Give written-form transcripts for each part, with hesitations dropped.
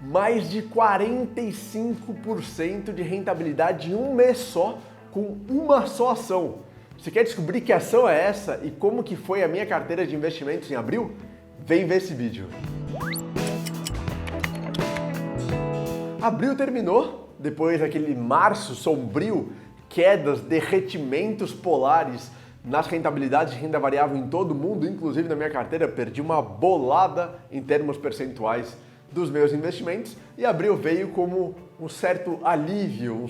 mais de 45% de rentabilidade em um mês só, com uma só ação. Você quer descobrir que ação é essa e como que foi a minha carteira de investimentos em abril? Vem ver esse vídeo. Abril terminou, depois daquele março sombrio, quedas, derretimentos polares nas rentabilidades de renda variável em todo o mundo, inclusive na minha carteira, perdi uma bolada em termos percentuais dos meus investimentos e abril veio como um certo alívio,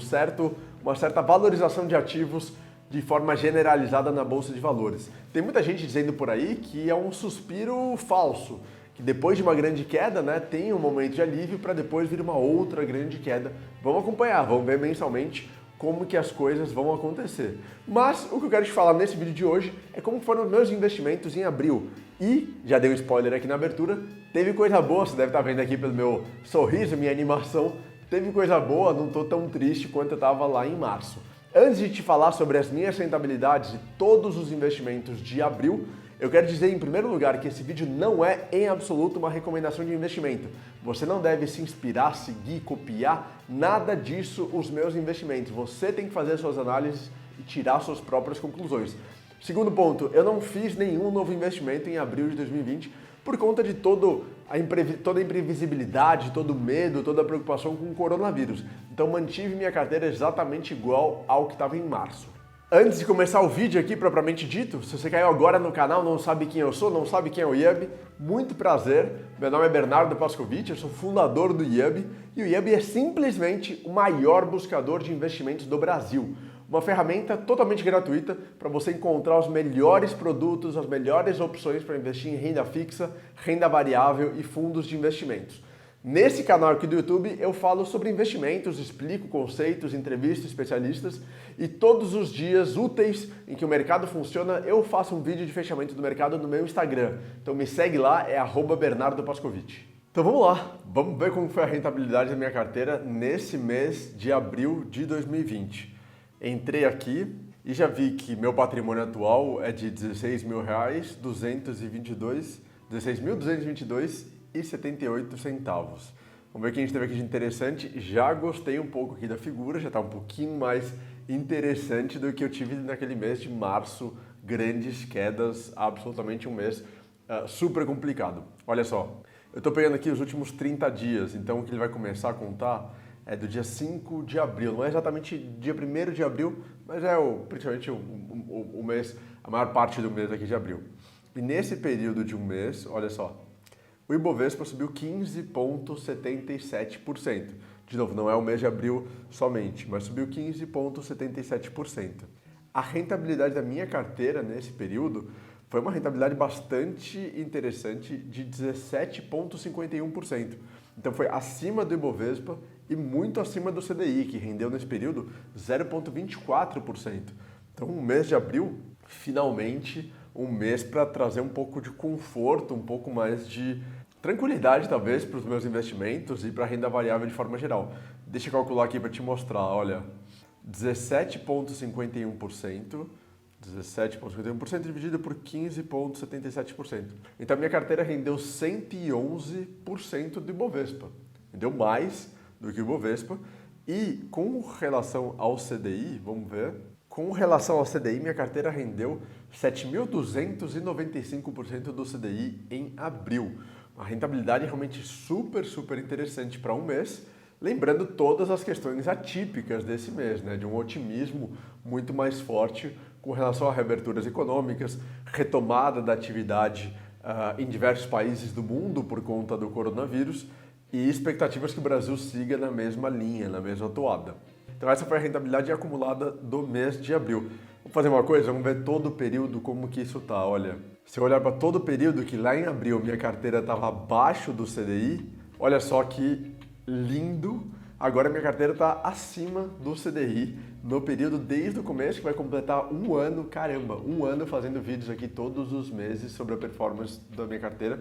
uma certa valorização de ativos de forma generalizada na Bolsa de Valores. Tem muita gente dizendo por aí que é um suspiro falso, que depois de uma grande queda, né, tem um momento de alívio para depois vir uma outra grande queda. Vamos acompanhar, vamos ver mensalmente como que as coisas vão acontecer. Mas o que eu quero te falar nesse vídeo de hoje é como foram os meus investimentos em abril. E, já dei um spoiler aqui na abertura, teve coisa boa, você deve estar vendo aqui pelo meu sorriso, minha animação, teve coisa boa, não estou tão triste quanto eu estava lá em março. Antes de te falar sobre as minhas rentabilidades e todos os investimentos de abril, eu quero dizer em primeiro lugar que esse vídeo não é em absoluto uma recomendação de investimento. Você não deve se inspirar, seguir, copiar, nada disso os meus investimentos. Você tem que fazer as suas análises e tirar suas próprias conclusões. Segundo ponto, eu não fiz nenhum novo investimento em abril de 2020 por conta de toda a imprevisibilidade, todo o medo, toda a preocupação com o coronavírus. Então mantive minha carteira exatamente igual ao que estava em março. Antes de começar o vídeo aqui propriamente dito, se você caiu agora no canal, não sabe quem eu sou, não sabe quem é o Yubi, muito prazer. Meu nome é Bernardo Pascovitch, eu sou fundador do Yubi e o Yubi é simplesmente o maior buscador de investimentos do Brasil. Uma ferramenta totalmente gratuita para você encontrar os melhores produtos, as melhores opções para investir em renda fixa, renda variável e fundos de investimentos. Nesse canal aqui do YouTube eu falo sobre investimentos, explico conceitos, entrevisto especialistas e todos os dias úteis em que o mercado funciona eu faço um vídeo de fechamento do mercado no meu Instagram. Então me segue lá, é @Bernardo Pascovitch. Então vamos lá, vamos ver como foi a rentabilidade da minha carteira nesse mês de abril de 2020. Entrei aqui e já vi que meu patrimônio atual é de R$16.222,78. Vamos ver o que a gente teve aqui de interessante. Já gostei um pouco aqui da figura, já está um pouquinho mais interessante do que eu tive naquele mês de março. Grandes quedas, absolutamente um mês super complicado. Olha só, eu estou pegando aqui os últimos 30 dias, então o que ele vai começar a contar é do dia 5 de abril, não é exatamente dia 1º de abril, mas é principalmente o mês, a maior parte do mês aqui de abril. E nesse período de um mês, olha só, o Ibovespa subiu 15,77%. De novo, não é o mês de abril somente, mas subiu 15,77%. A rentabilidade da minha carteira nesse período foi uma rentabilidade bastante interessante de 17,51%. Então foi acima do Ibovespa e muito acima do CDI, que rendeu nesse período 0,24%. Então, um mês de abril, finalmente, um mês para trazer um pouco de conforto, um pouco mais de tranquilidade, talvez, para os meus investimentos e para a renda variável de forma geral. Deixa eu calcular aqui para te mostrar, olha, 17,51%. 17,51% dividido por 15,77%. Então a minha carteira rendeu 111% do Ibovespa. Rendeu mais do que o Ibovespa. E com relação ao CDI, vamos ver, com relação ao CDI, minha carteira rendeu 7.295% do CDI em abril. Uma rentabilidade realmente super interessante para um mês. Lembrando todas as questões atípicas desse mês, né? De um otimismo muito mais forte com relação a reaberturas econômicas, retomada da atividade em diversos países do mundo por conta do coronavírus e expectativas que o Brasil siga na mesma linha, na mesma toada. Então essa foi a rentabilidade acumulada do mês de abril. Vamos fazer uma coisa, vamos ver todo o período como que isso tá. Olha, se eu olhar para todo o período que lá em abril minha carteira estava abaixo do CDI, olha só que lindo! Agora minha carteira está acima do CDI no período desde o começo, que vai completar um ano, caramba, um ano fazendo vídeos aqui todos os meses sobre a performance da minha carteira.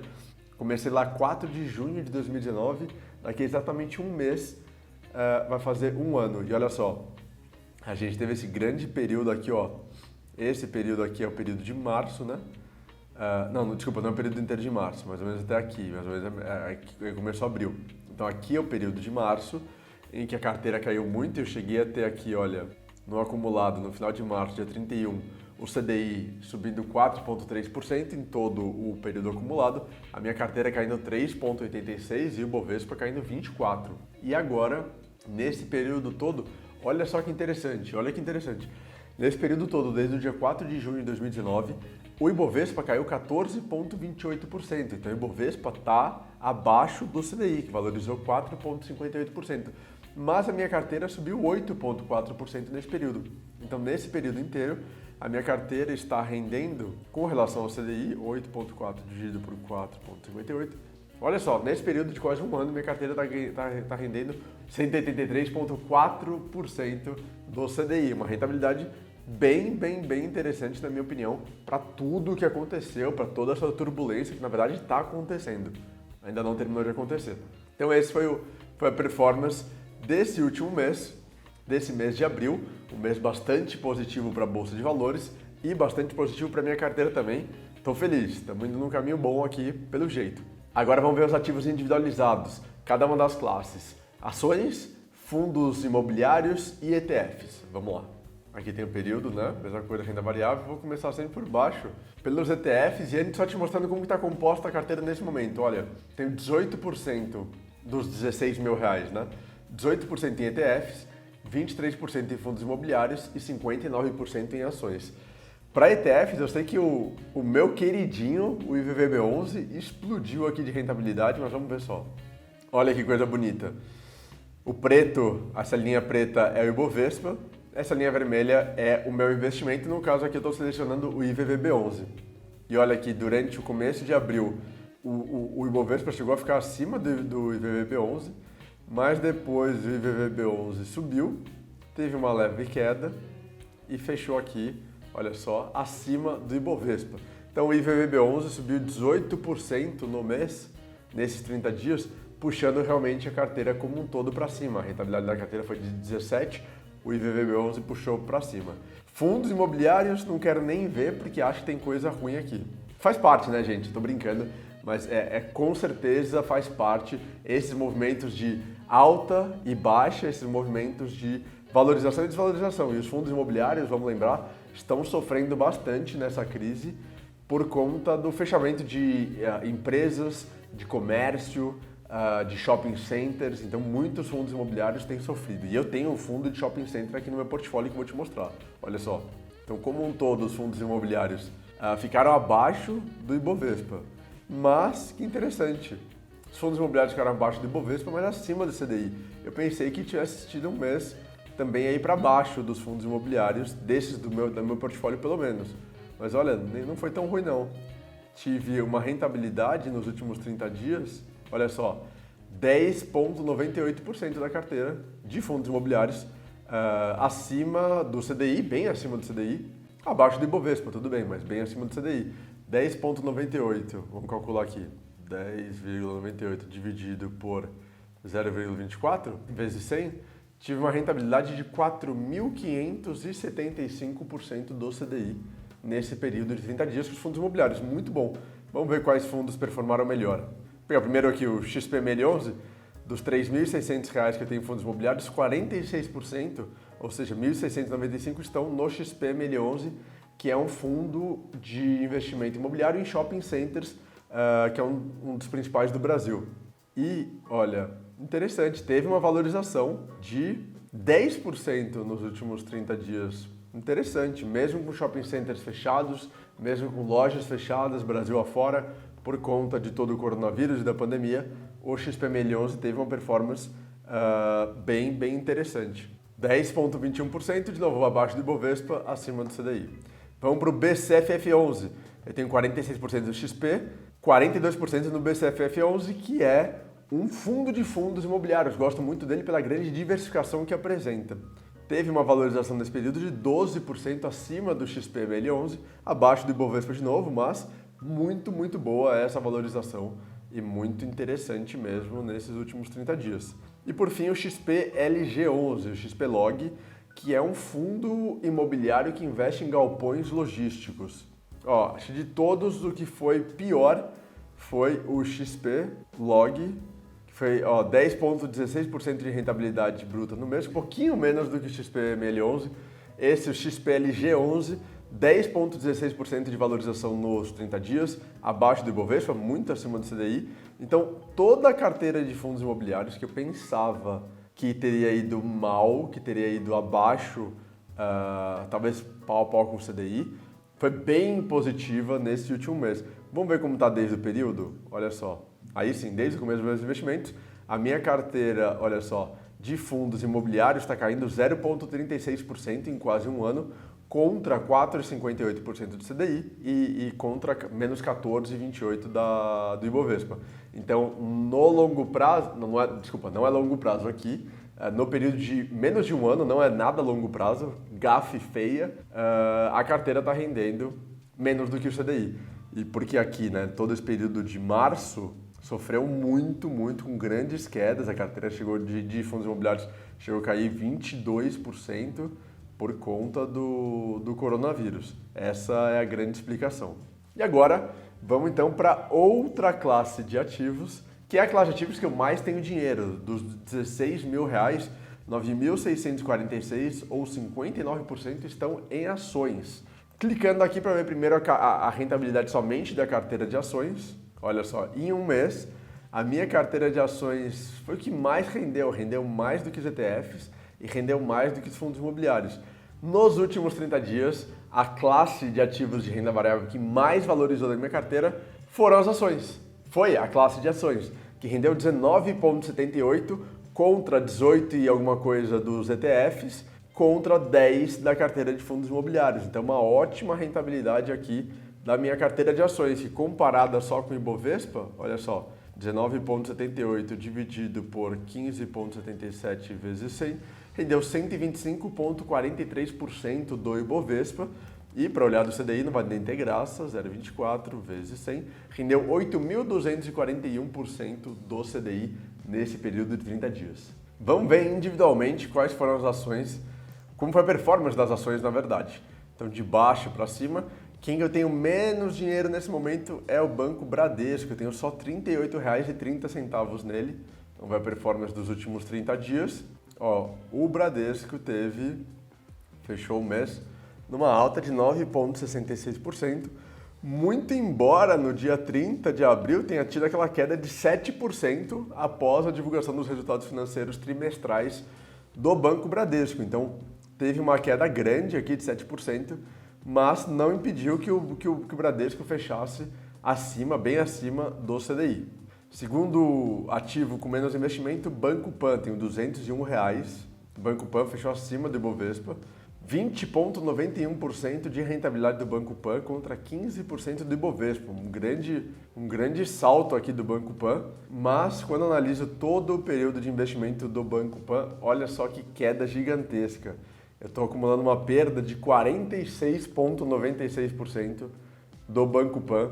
Comecei lá 4 de junho de 2019, daqui a exatamente um mês vai fazer um ano. E olha só, a gente teve esse grande período aqui, ó. Esse período aqui é o período de março, né? Desculpa, não é o período inteiro de março, mais ou menos até aqui, mais ou menos começou abril. Então aqui é o período de março, em que a carteira caiu muito. Eu cheguei a ter aqui, olha, no acumulado, no final de março, dia 31, o CDI subindo 4,3% em todo o período acumulado, a minha carteira caindo 3,86% e o Bovespa caindo 24%. E agora, nesse período todo, olha só que interessante, Nesse período todo, desde o dia 4 de junho de 2019, o Ibovespa caiu 14,28%. Então o Ibovespa está abaixo do CDI, que valorizou 4,58%. Mas a minha carteira subiu 8,4% nesse período. Então nesse período inteiro, a minha carteira está rendendo, com relação ao CDI, 8,4 dividido por 4,58. Olha só, nesse período de quase um ano, minha carteira está rendendo 183,4% do CDI. Uma rentabilidade bem interessante, na minha opinião, para tudo o que aconteceu, para toda essa turbulência que, na verdade, está acontecendo. Ainda não terminou de acontecer. Então esse foi a performance desse último mês, desse mês de abril, um mês bastante positivo para a Bolsa de Valores e bastante positivo para a minha carteira também. Estou feliz, estamos indo num caminho bom aqui, pelo jeito. Agora vamos ver os ativos individualizados, cada uma das classes. Ações, fundos imobiliários e ETFs. Vamos lá. Aqui tem o período, né? Mesma coisa, renda variável. Vou começar sempre por baixo, pelos ETFs, e a gente só te mostrando como está composta a carteira nesse momento. Olha, tenho 18% dos 16 mil reais, né? 18% em ETFs, 23% em fundos imobiliários e 59% em ações. Para ETFs, eu sei que o meu queridinho, o IVVB11, explodiu aqui de rentabilidade, mas vamos ver só. Olha que coisa bonita. O preto, essa linha preta é o Ibovespa, essa linha vermelha é o meu investimento, no caso aqui eu estou selecionando o IVVB11. E olha aqui, durante o começo de abril, o Ibovespa chegou a ficar acima do IVVB11, mas depois o IVVB11 subiu, teve uma leve queda e fechou aqui, olha só, acima do Ibovespa. Então o IVVB11 subiu 18% no mês, nesses 30 dias, puxando realmente a carteira como um todo para cima. A rentabilidade da carteira foi de 17%, o IVVB11 puxou para cima. Fundos imobiliários não quero nem ver porque acho que tem coisa ruim aqui. Faz parte, né, gente? Estou brincando, mas com certeza faz parte esses movimentos de alta e baixa, esses movimentos de valorização e desvalorização. E os fundos imobiliários, vamos lembrar, estão sofrendo bastante nessa crise por conta do fechamento de empresas, de comércio, de shopping centers. Então muitos fundos imobiliários têm sofrido. E eu tenho um fundo de shopping center aqui no meu portfólio que eu vou te mostrar. Olha só. Então, como um todo, os fundos imobiliários ficaram abaixo do Ibovespa. Mas, que interessante, os fundos imobiliários ficaram abaixo do Ibovespa, mas acima do CDI. Eu pensei que tivesse tido um mês também aí para baixo dos fundos imobiliários, desses do meu portfólio pelo menos. Mas olha, não foi tão ruim não. Tive uma rentabilidade nos últimos 30 dias, olha só, 10,98% da carteira de fundos imobiliários acima do CDI, bem acima do CDI, abaixo do Ibovespa, tudo bem, mas bem acima do CDI. 10,98, vamos calcular aqui, 10,98 dividido por 0,24 vezes 100, tive uma rentabilidade de 4.575% do CDI nesse período de 30 dias com os fundos imobiliários, muito bom. Vamos ver quais fundos performaram melhor. Vou pegar primeiro aqui o XP-ML11, dos R$ 3.600 que eu tenho em fundos imobiliários, 46%, ou seja, 1.695 estão no XP-ML11, que é um fundo de investimento imobiliário em shopping centers, que é um dos principais do Brasil. E, olha, interessante, teve uma valorização de 10% nos últimos 30 dias. Interessante, mesmo com shopping centers fechados, mesmo com lojas fechadas, Brasil afora, por conta de todo o coronavírus e da pandemia, o XP-ML11 teve uma performance bem interessante. 10,21%, de novo abaixo do Ibovespa, acima do CDI. Vamos para o BCFF11. Eu tenho 46% do XP, 42% no BCFF11, que é um fundo de fundos imobiliários. Gosto muito dele pela grande diversificação que apresenta. Teve uma valorização nesse período de 12% acima do XP-ML11, abaixo do Ibovespa de novo, mas muito boa essa valorização e muito interessante mesmo nesses últimos 30 dias. E por fim o XP-LG11, o XP-Log, que é um fundo imobiliário que investe em galpões logísticos. Acho que de todos o que foi pior foi o XP-Log, que foi 10,16% de rentabilidade bruta no mês, um pouquinho menos do que o XPML11. Esse, o XPLG11, 10,16% de valorização nos 30 dias, abaixo do Ibovespa, muito acima do CDI. Então, toda a carteira de fundos imobiliários que eu pensava que teria ido mal, que teria ido abaixo, talvez pau a pau com o CDI, foi bem positiva nesse último mês. Vamos ver como está desde o período? Olha só. Aí sim, desde o começo dos meus investimentos, a minha carteira, olha só, de fundos imobiliários está caindo 0,36% em quase um ano, contra 4,58% do CDI e contra menos 14,28% do Ibovespa. Então, no longo prazo, não é longo prazo aqui, no período de menos de um ano, não é nada longo prazo, gafe feia, a carteira está rendendo menos do que o CDI. E porque aqui, né, todo esse período de março sofreu muito com grandes quedas, a carteira chegou de fundos imobiliários chegou a cair 22% por conta do coronavírus. Essa é a grande explicação. E agora, vamos então para outra classe de ativos, que é a classe de ativos que eu mais tenho dinheiro. Dos R$16 mil, 9.646 ou 59% estão em ações. Clicando aqui para ver primeiro a rentabilidade somente da carteira de ações. Olha só, em um mês, a minha carteira de ações foi o que mais rendeu mais do que os ETFs e rendeu mais do que os fundos imobiliários. Nos últimos 30 dias, a classe de ativos de renda variável que mais valorizou da minha carteira foram as ações. Foi a classe de ações, que rendeu 19,78 contra 18 e alguma coisa dos ETFs, contra 10 da carteira de fundos imobiliários. Então, uma ótima rentabilidade aqui da minha carteira de ações, que comparada só com o Ibovespa, olha só, 19,78 dividido por 15,77 vezes 100, rendeu 125,43% do Ibovespa. E para olhar do CDI não vai nem ter graça, 0,24 vezes 100, rendeu 8.241% do CDI nesse período de 30 dias. Vamos ver individualmente quais foram as ações, como foi a performance das ações na verdade. Então de baixo para cima, quem eu tenho menos dinheiro nesse momento é o Banco Bradesco, eu tenho só R$ 38,30 nele. Então vai a performance dos últimos 30 dias. O Bradesco fechou o mês numa alta de 9,66%, muito embora no dia 30 de abril tenha tido aquela queda de 7% após a divulgação dos resultados financeiros trimestrais do Banco Bradesco. Então, teve uma queda grande aqui de 7%, mas não impediu que o Bradesco fechasse bem acima do CDI. Segundo ativo com menos investimento, Banco Pan tem R$ 201. O Banco Pan fechou acima do Ibovespa. 20,91% de rentabilidade do Banco Pan contra 15% do Ibovespa. Um grande salto aqui do Banco Pan, mas quando analiso todo o período de investimento do Banco Pan, olha só que queda gigantesca. Eu estou acumulando uma perda de 46,96% do Banco Pan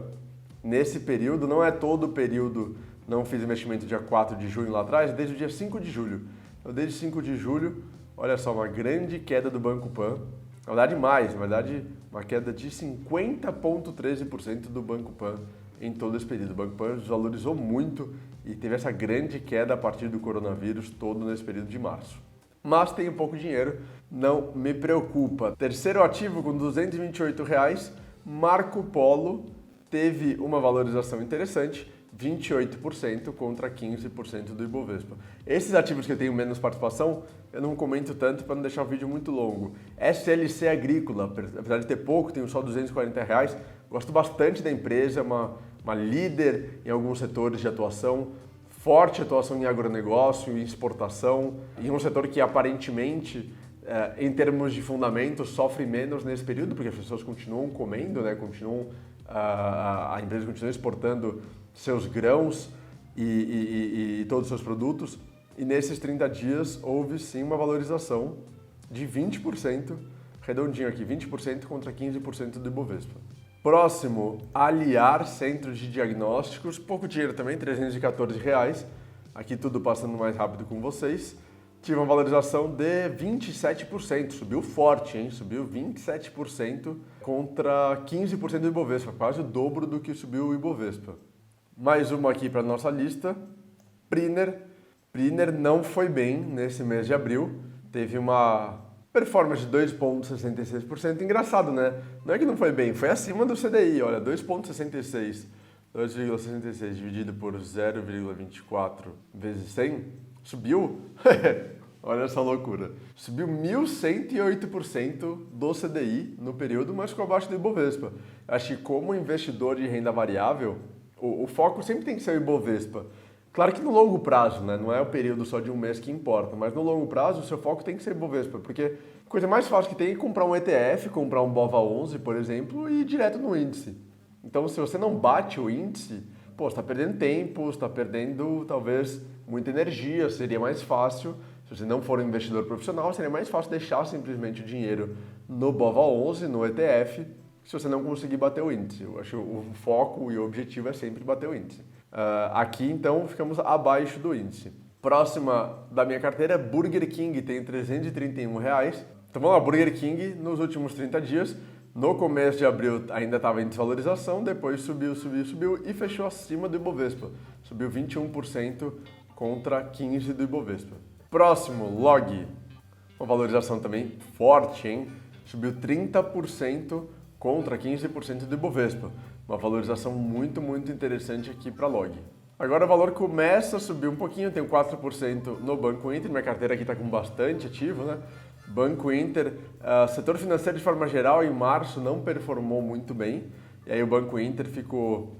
nesse período. Não é todo o período, não fiz investimento dia 4 de junho lá atrás, desde o dia 5 de julho. Então, desde 5 de julho, olha só, uma grande queda do Banco Pan. Na verdade, uma queda de 50,13% do Banco Pan em todo esse período. O Banco Pan desvalorizou muito e teve essa grande queda a partir do coronavírus todo nesse período de março. Mas tenho pouco dinheiro, não me preocupa. Terceiro ativo com R$ 228, Marco Polo teve uma valorização interessante, 28% contra 15% do Ibovespa. Esses ativos que eu tenho menos participação, eu não comento tanto para não deixar o vídeo muito longo. SLC Agrícola, apesar de ter pouco, tenho só R$ 240. Gosto bastante da empresa, é uma líder em alguns setores de atuação, forte atuação em agronegócio, em exportação, e um setor que aparentemente, em termos de fundamento, sofre menos nesse período, porque as pessoas continuam comendo, né? A empresa continua exportando seus grãos e todos os seus produtos, e nesses 30 dias houve sim uma valorização de 20%, redondinho aqui, 20% contra 15% do Ibovespa. Próximo, Aliar Centro de Diagnósticos, pouco dinheiro também, R$ 314. Aqui tudo passando mais rápido com vocês. Tive uma valorização de 27%, subiu forte, hein? Subiu 27% contra 15% do Ibovespa, quase o dobro do que subiu o Ibovespa. Mais uma aqui para a nossa lista, Priner não foi bem nesse mês de abril, teve uma performance de 2,66%. Engraçado, né? Não é que não foi bem, foi acima do CDI, olha, 2,66%. 2,66 dividido por 0,24 vezes 100, subiu, olha essa loucura, subiu 1.108% do CDI no período, mas ficou abaixo do Ibovespa. Acho que como investidor de renda variável, o foco sempre tem que ser o Ibovespa. Claro que no longo prazo, né? Não é o período só de um mês que importa, mas no longo prazo o seu foco tem que ser Ibovespa, porque a coisa mais fácil que tem é comprar um ETF, comprar um BOVA11, por exemplo, e ir direto no índice. Então, se você não bate o índice, pô, você está perdendo tempo, você está perdendo, talvez, muita energia. Seria mais fácil, se você não for um investidor profissional, seria mais fácil deixar simplesmente o dinheiro no BOVA11, no ETF, se você não conseguir bater o índice. Eu acho que o foco e o objetivo é sempre bater o índice. Aqui, então, ficamos abaixo do índice. Próxima da minha carteira, Burger King, tem R$331. Então, vamos lá, Burger King, nos últimos 30 dias, no começo de abril ainda estava em desvalorização, depois subiu e fechou acima do Ibovespa. Subiu 21% contra 15% do Ibovespa. Próximo, Log. Uma valorização também forte, hein? Subiu 30% contra 15% do Ibovespa. Uma valorização muito, muito interessante aqui para Log. Agora o valor começa a subir um pouquinho, tem 4% no Banco Inter, minha carteira aqui está com bastante ativo, né? Banco Inter, setor financeiro de forma geral, em março não performou muito bem, e aí o Banco Inter ficou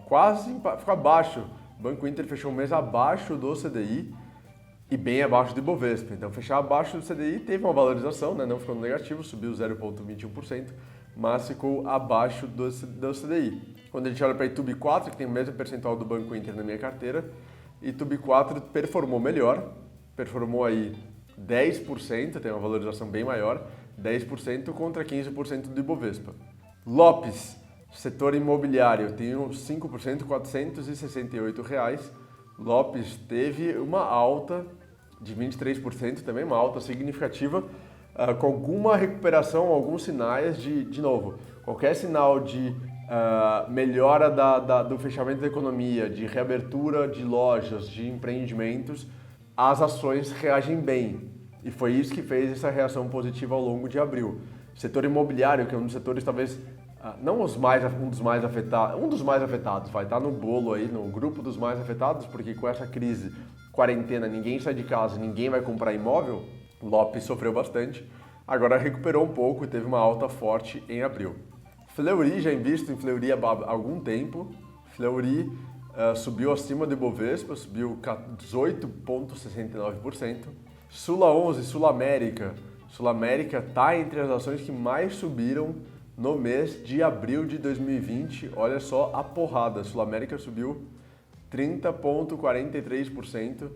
ficou abaixo. O Banco Inter fechou um mês abaixo do CDI e bem abaixo do Ibovespa. Então, fechar abaixo do CDI teve uma valorização, né? Não ficou no negativo, subiu 0,21%, mas ficou abaixo do CDI. Quando a gente olha para a Itub 4, que tem o mesmo percentual do Banco Inter na minha carteira, Itub 4 performou melhor, performou aí 10%, tem uma valorização bem maior, 10% contra 15% do Ibovespa. Lopes, setor imobiliário, tem uns 5%, R$468. Lopes teve uma alta de 23%, também uma alta significativa, com alguma recuperação, alguns sinais de novo, qualquer sinal de melhora do fechamento da economia, de reabertura de lojas, de empreendimentos, as ações reagem bem. E foi isso que fez essa reação positiva ao longo de abril. O setor imobiliário, que é um dos setores talvez, um dos mais afetados, vai estar no bolo aí, no grupo dos mais afetados, porque com essa crise, quarentena, ninguém sai de casa, ninguém vai comprar imóvel, Lopes sofreu bastante. Agora recuperou um pouco e teve uma alta forte em abril. Fleury, já invisto em Fleury há algum tempo. Fleury subiu acima do Ibovespa, subiu 18,69%. Sula 11, Sul América. Sul América está entre as ações que mais subiram no mês de abril de 2020. Olha só a porrada. Sul América subiu 30,43%,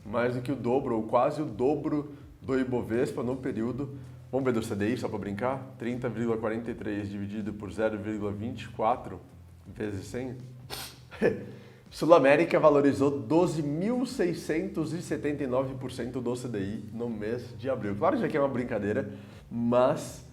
mais do que o dobro, ou quase o dobro do Ibovespa no período. Vamos ver do CDI, só para brincar? 30,43 dividido por 0,24 vezes 100. Sul América valorizou 12.679% do CDI no mês de abril. Claro que já que é uma brincadeira, mas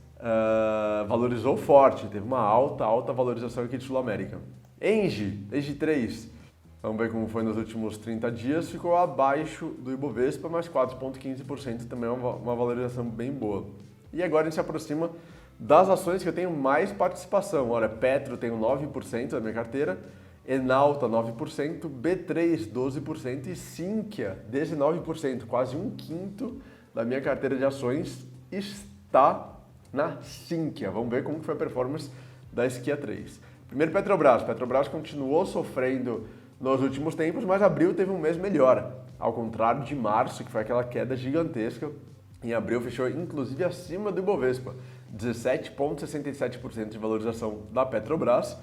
valorizou forte. Teve uma alta valorização aqui de Sul América. Engie 3. Vamos ver como foi nos últimos 30 dias. Ficou abaixo do Ibovespa, mas 4,15% também é uma valorização bem boa. E agora a gente se aproxima das ações que eu tenho mais participação. Olha, Petro tem 9% da minha carteira, Enalta 9%, B3 12% e Sinqia 19%. Quase um quinto da minha carteira de ações está na Sinqia. Vamos ver como foi a performance da Skia 3. Primeiro, Petrobras. Petrobras continuou sofrendo nos últimos tempos, mas abril teve um mês melhor. Ao contrário de março, que foi aquela queda gigantesca, em abril fechou inclusive acima do Ibovespa, 17,67% de valorização da Petrobras,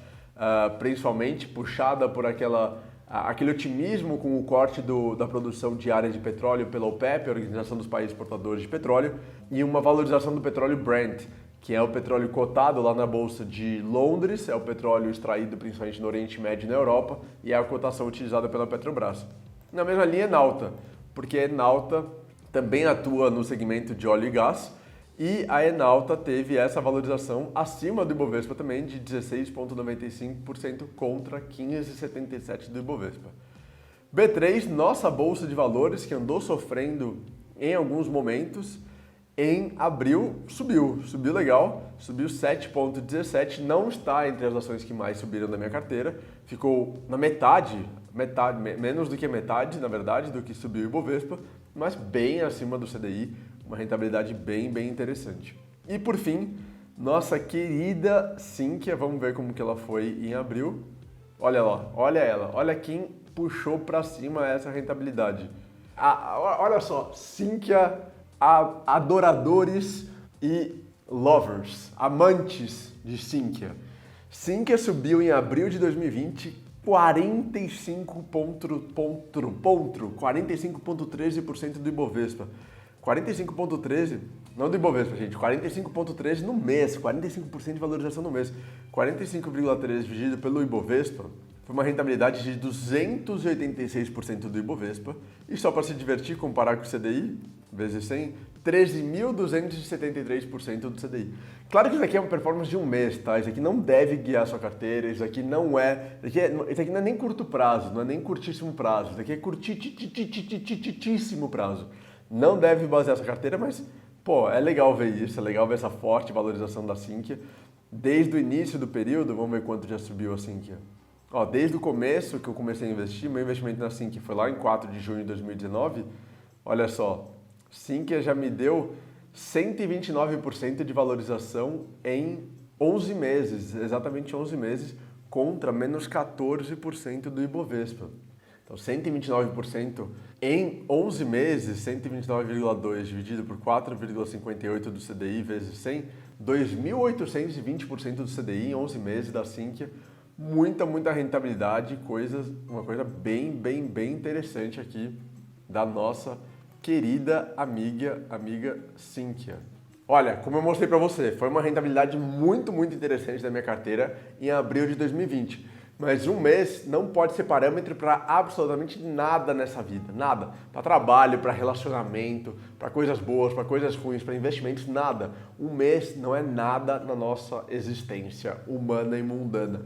principalmente puxada por aquele otimismo com o corte da produção diária de petróleo pela OPEP, a Organização dos Países Exportadores de Petróleo, e uma valorização do petróleo Brent, que é o petróleo cotado lá na Bolsa de Londres, é o petróleo extraído principalmente no Oriente Médio e na Europa, e é a cotação utilizada pela Petrobras. Na mesma linha, Enalta, porque a Enalta também atua no segmento de óleo e gás, e a Enalta teve essa valorização acima do Ibovespa também, de 16,95% contra 15,77% do Ibovespa. B3, nossa bolsa de valores que andou sofrendo em alguns momentos, em abril subiu legal, subiu 7,17, não está entre as ações que mais subiram da minha carteira, ficou na metade, menos do que metade, na verdade, do que subiu o Ibovespa, mas bem acima do CDI, uma rentabilidade bem interessante. E por fim, nossa querida Sinqia, vamos ver como que ela foi em abril. Olha lá, olha ela, olha quem puxou para cima essa rentabilidade. Olha só, Sinqia, adoradores e lovers, amantes de Sinqia. Sinqia subiu em abril de 2020 45,13% do Ibovespa. 45,13%, não do Ibovespa, gente, 45,13% no mês, 45% de valorização no mês. 45,13% dividido pelo Ibovespa foi uma rentabilidade de 286% do Ibovespa. E só para se divertir, comparar com o CDI, vezes 100, 13.273% do CDI. Claro que isso aqui é uma performance de um mês, tá? Isso aqui não deve guiar a sua carteira, isso aqui não é... Isso aqui não é nem curto prazo, não é nem curtíssimo prazo, isso aqui é curtíssimo prazo. Não deve basear essa carteira, mas, pô, é legal ver isso, é legal ver essa forte valorização da Sinqia. Desde o início do período, vamos ver quanto já subiu a Sinqia. Ó, desde o começo que eu comecei a investir, meu investimento na Sinqia foi lá em 4 de junho de 2019, olha só, Sinqia já me deu 129% de valorização em 11 meses, exatamente 11 meses, contra menos 14% do Ibovespa. Então, 129% em 11 meses, 129,2 dividido por 4,58 do CDI vezes 100, 2.820% do CDI em 11 meses da Sinqia. Muita rentabilidade, uma coisa bem interessante aqui da nossa querida amiga Sinqia. Olha, como eu mostrei para você, foi uma rentabilidade muito interessante da minha carteira em abril de 2020. Mas um mês não pode ser parâmetro para absolutamente nada nessa vida, nada. Para trabalho, para relacionamento, para coisas boas, para coisas ruins, para investimentos, nada. Um mês não é nada na nossa existência humana e mundana.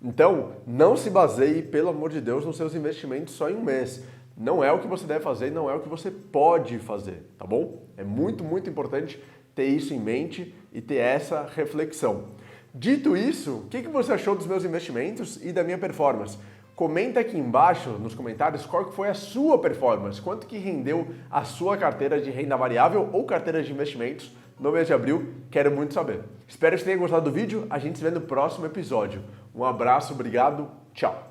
Então, não se baseie, pelo amor de Deus, nos seus investimentos só em um mês. Não é o que você deve fazer, não é o que você pode fazer, tá bom? É muito importante ter isso em mente e ter essa reflexão. Dito isso, o que você achou dos meus investimentos e da minha performance? Comenta aqui embaixo nos comentários qual foi a sua performance, quanto que rendeu a sua carteira de renda variável ou carteira de investimentos no mês de abril, quero muito saber. Espero que você tenha gostado do vídeo, a gente se vê no próximo episódio. Um abraço, obrigado, tchau!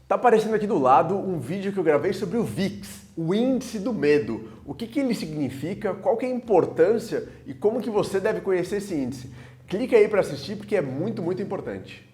Tá aparecendo aqui do lado um vídeo que eu gravei sobre o VIX, o índice do medo. O que ele significa, qual que é a importância e como que você deve conhecer esse índice. Clica aí para assistir porque é muito importante.